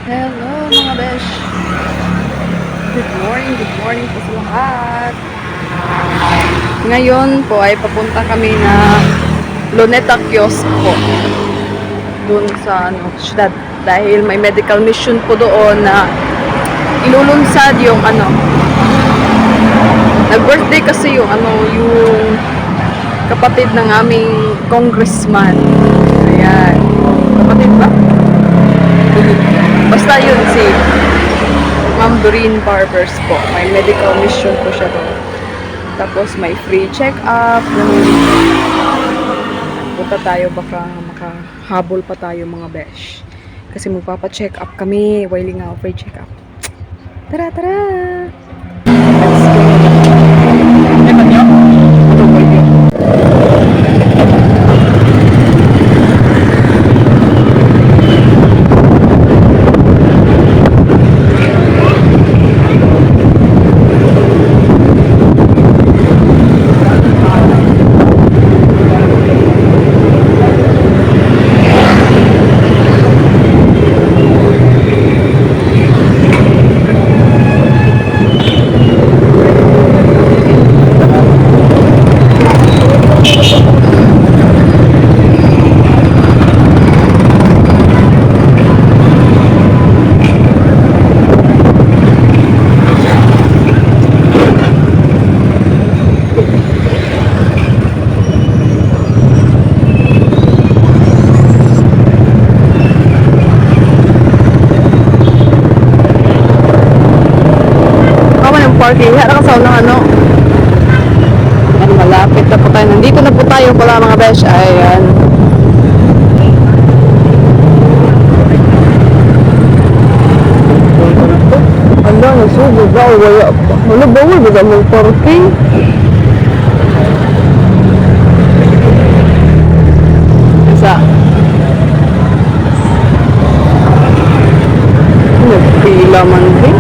Hello mga besh! Good morning po sa lahat! Ngayon po ay papunta kami na Luneta Kiosk po. Doon sa syudad. Dahil may medical mission po doon na ilulunsad yung nag-birthday kasi yung kapatid ng aming congressman. Ayan. Kapatid ba? Basta yun si Ma'am Doreen Barbers po. May medical mission po siya doon. Tapos may free check-up. Punta tayo, baka makahabol pa tayo mga besh. Kasi magpapa-check up kami. While nga free check-up. Tara, tara! Let's go! Ito po yun. Parking. Wala ka sa unang malapit na po tayo. Nandito na po tayo pala mga besh. Ayan. Ala, nasubo ba? Wala pa. Wala ba? Wala ba mong parking? Isa. Nagpila man din.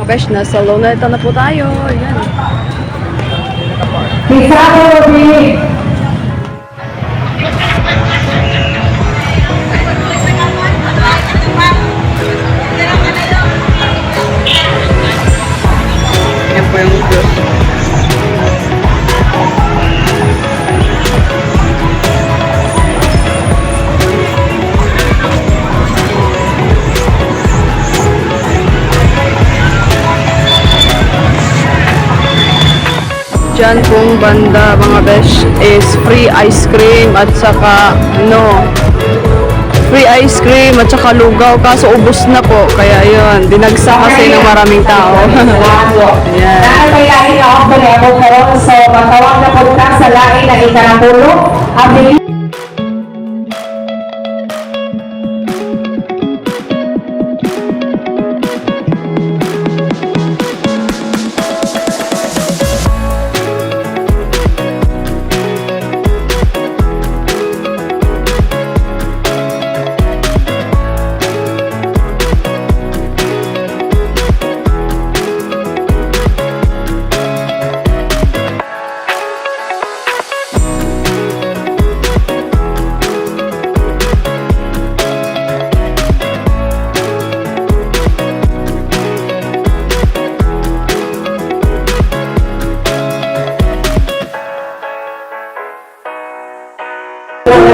Besh, nasa Luneta na po tayo. Ayan. Ayan po yung bus. Diyan pong banda mga besh is free ice cream at saka free ice cream at saka lugaw, kaso ubos na po, kaya yun, dinagsa kasi ng maraming tao. Yan. Nakakayain ako po na ako po, so matawag na punta sa lain na ikanapulo.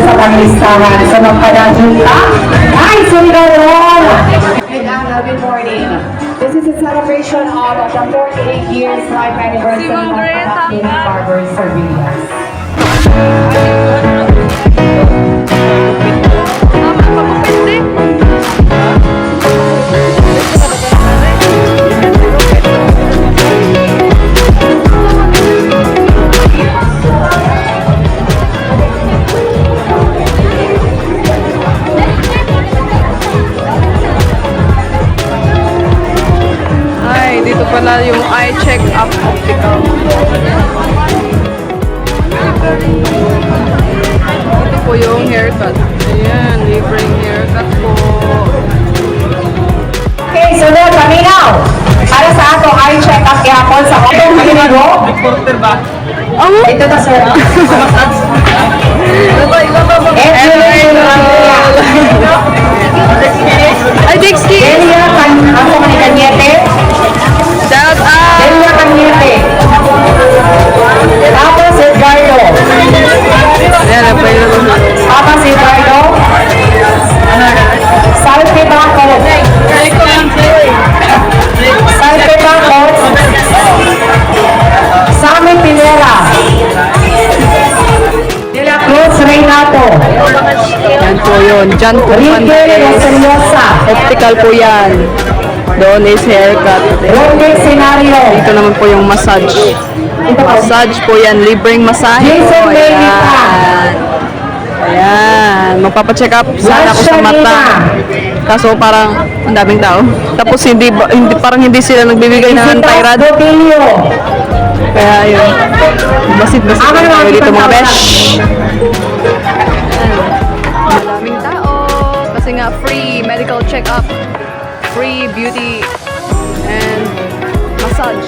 Sa panglistahan. So, magpadadunta. Ay, sundaron! Good morning. This is a celebration of the 48 years life anniversary of Doreen Barbers Servilias. Dito pala yung eye check-up optical. Ito po yung haircut. Ayan, libreng haircut po. Okay, sunod, paminaw. Para sa ato eye check-up ihapon sa otong Piligo. Reporter ba? Oh, Ito na, sir. iba ba? Ay, Dixie! Delia ako man Cañete. Shout out! Delia Cañete. Tapos Edgardo. Ayan, napaylo mo. Tapos Edgardo. Salte Bacot. Salte Bacot. Sammy Pinera. De la Cruz Reynato. Yan po yun. Diyan po Rique Rosaliosa. Optical po yan. Doon is haircut. Rodney Senario. Ito naman po yung massage. Massage po yan. Libreng masahe Jason po. Benita. Ayan. Ayan. Magpapacheck up sana ako sa mata. Kaso parang ang daming tao. Tapos parang hindi sila nagbibigay ng Visitas Tyrad. Botillo. Kaya yun. Basit-basit Ako lang naman, tayo dito mga ipagkawalan. besh. Maraming tao. Kasi nga free medical check-up. Free beauty and massage.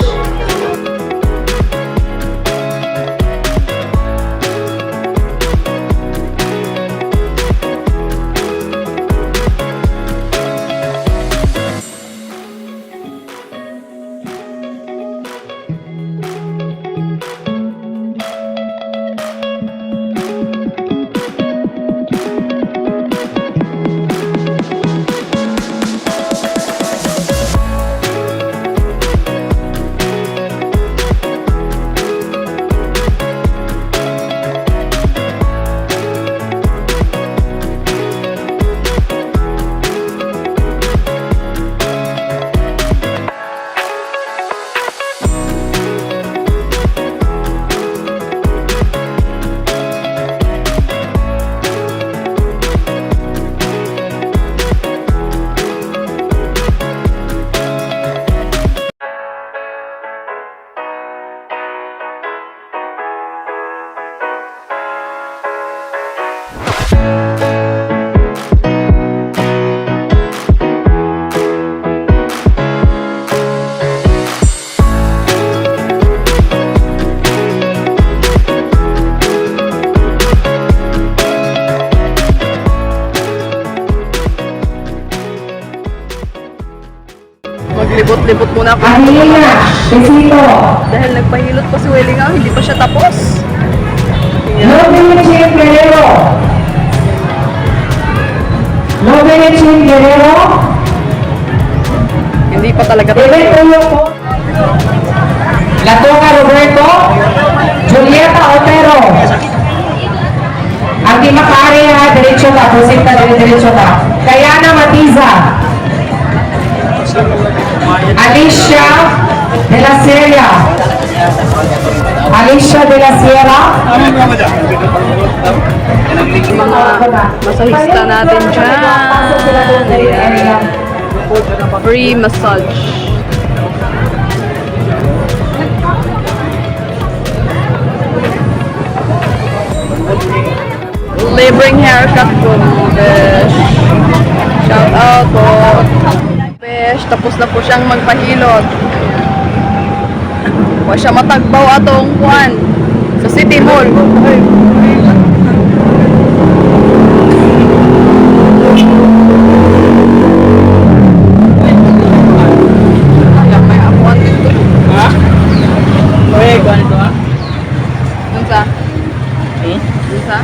Maglibot-libot muna ako. Angelina Besito. Dahil nagpahilot pa si Welling nga, hindi pa siya tapos. Nobelichin Guerrero. Nobelichin Guerrero. Hindi pa talaga Bebe Tuyo po. Latonga Roberto. Julieta Otero. Ati Makari ha, diretso ka. Prosita, diretso ka. Kayana Matiza. Alicia de la Sierra. Alicia de la Sierra. mga masahista natin dyan. Ayan. Free massage. Libreng haircut po mga besh. Shout out po. Besh, tapos na po siyang magpahilot. Huwag siya matagbaw atong kuan sa City Mall. Ay. May apuan dito. Ha? Oye, kuhan ito ha? Dun sa? Dun sa?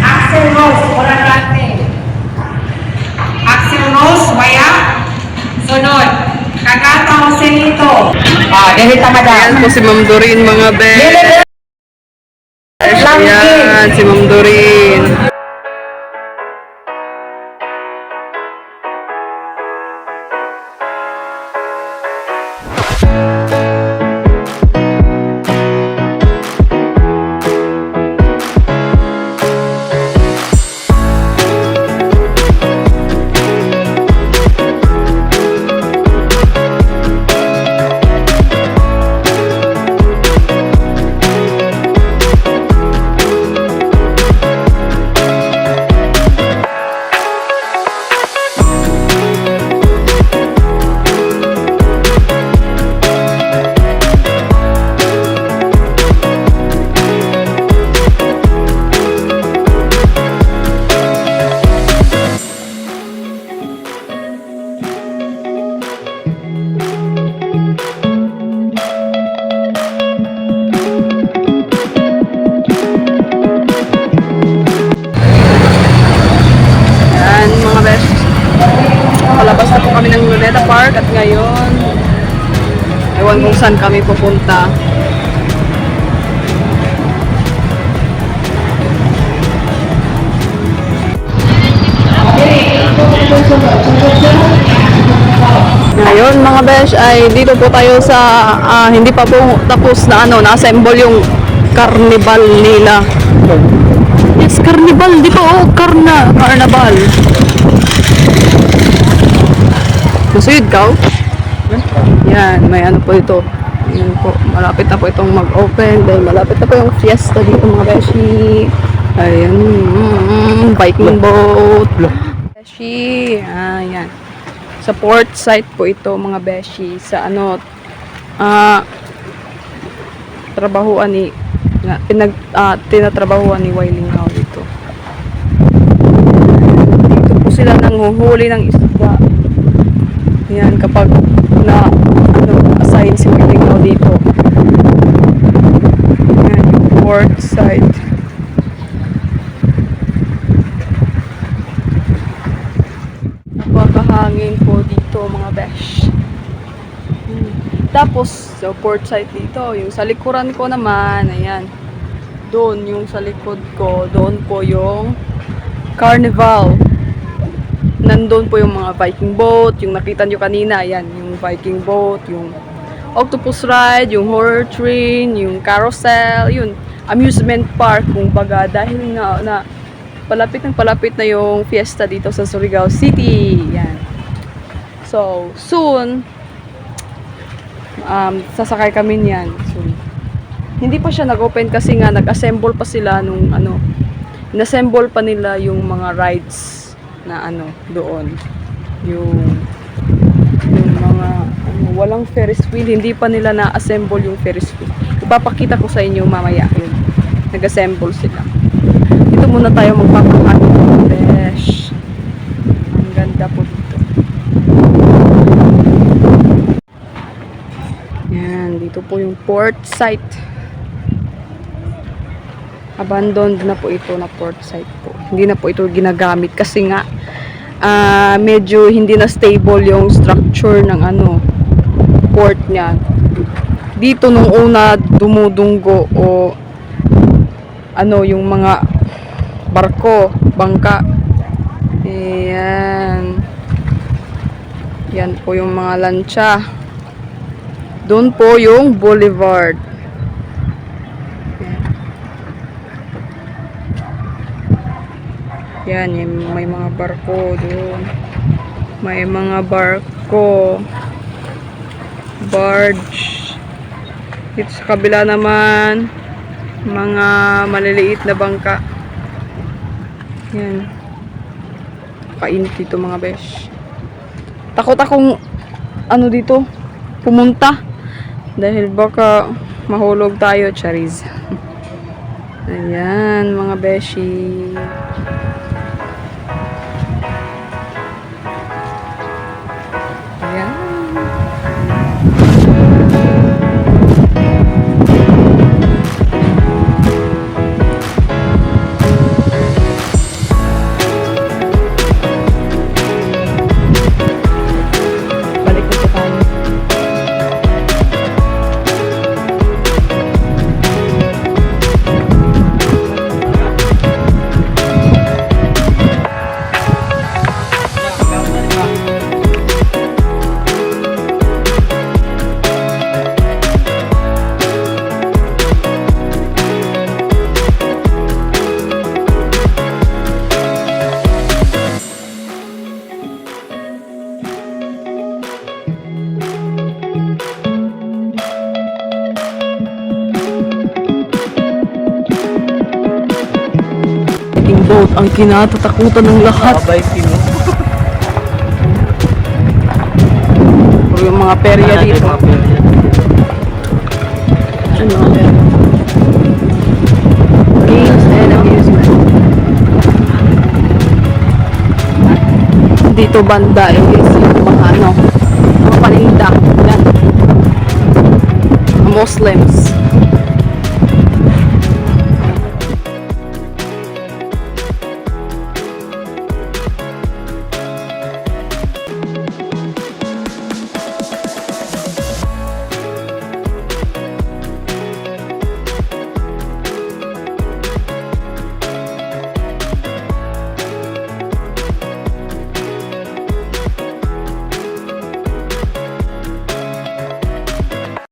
Axel Rose, Moragante. Axel Rose, Waya. Sunod. Kagata Joselito. Delita Ayan Madam. po si Ma'am Doreen mga besh. Ayan, si Ma'am Doreen. Araneta Park at ngayon, ewan kung saan kami pupunta. Ngayon mga besh ay dito po tayo sa hindi pa po tapos na na-assemble yung carnival nila. Yes, carnival, di ba? Carnival. Masuyod ka? Yan, may ano po ito. Yan po, malapit na po itong mag-open dahil malapit na po yung fiesta dito mga beshi. Ayan, biking boat. Beshi, yan. Sa port site po ito mga beshi. Sa trabahuan ni tinatrabahuan ni Wailing Howe dito. Dito po sila nanghuhuli ng isda. Yan, kapag assign si Wailing Howe dito. Yan, yung port site. Napakahangin po dito mga besh. Tapos, so port site dito, yung sa likuran ko naman, ayan. Doon, yung sa likod ko, doon po yung carnival. Nandun po yung mga Viking boat, yung nakita nyo kanina, ayan, yung Viking boat, yung octopus ride, yung horror train, yung carousel, yun, amusement park, kung baga, dahil nga na palapit na yung fiesta dito sa Surigao City. Yan. So, soon, sasakay kami niyan. So, hindi pa siya nag-open kasi nga nag-assemble pa sila nung in-assemble pa nila yung mga rides na doon. Yung mga walang Ferris wheel, hindi pa nila na-assemble yung Ferris wheel. Ipapakita ko sa inyo mamaya yun. Nag-assemble sila. Dito muna tayo magpapakain. Fresh. Ang ganda po dito. Yan, dito po yung port site. Abandoned na po ito na port site po. Hindi na po ito ginagamit kasi nga medyo hindi na stable yung structure ng port niya. Dito nung una dumudunggo o yung mga barko, bangka. Ayan. Yan po yung mga lancha. Doon po yung boulevard. Yan, may mga barko doon. May mga barko. Barge. Dito sa kabila naman, mga maliliit na bangka. Yan. Kainit dito mga besh. Takot akong dito pumunta. Dahil baka mahulog tayo, Charis. Ayan, mga beshi. Ayan. Balik na po tayo. Boat ang kinatatakutan ng lahat. Puro yung mga perya dito. Games and amusement. Dito banda is yung mga mga paninda. Yan. Muslims.